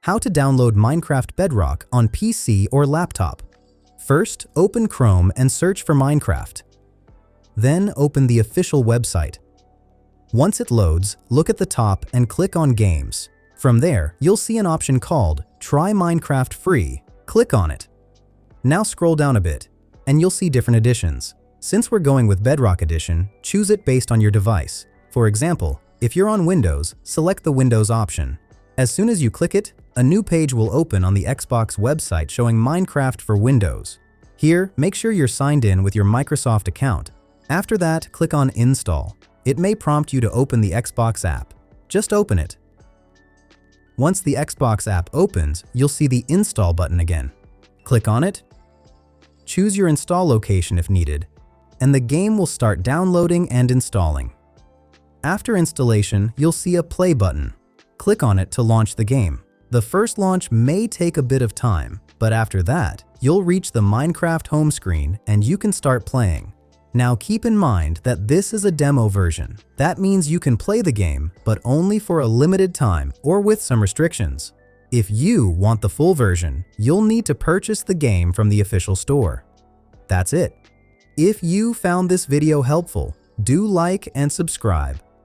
How to download Minecraft Bedrock on PC or laptop. First, open Chrome and search for Minecraft. Then open the official website. Once it loads, look at the top and click on Games. From there, you'll see an option called Try Minecraft Free. Click on it. Now scroll down a bit, and you'll see different editions. Since we're going with Bedrock Edition, choose it based on your device. For example, if you're on Windows, select the Windows option. As soon as you click it, a new page will open on the Xbox website showing Minecraft for Windows. Here, make sure you're signed in with your Microsoft account. After that, click on Install. It may prompt you to open the Xbox app. Just open it. Once the Xbox app opens, you'll see the Install button again. Click on it. Choose your install location if needed, and the game will start downloading and installing. After installation, you'll see a play button. Click on it to launch the game. The first launch may take a bit of time, but after that, you'll reach the Minecraft home screen and you can start playing. Now keep in mind that this is a demo version. That means you can play the game, but only for a limited time or with some restrictions. If you want the full version, you'll need to purchase the game from the official store. That's it. If you found this video helpful, do like and subscribe.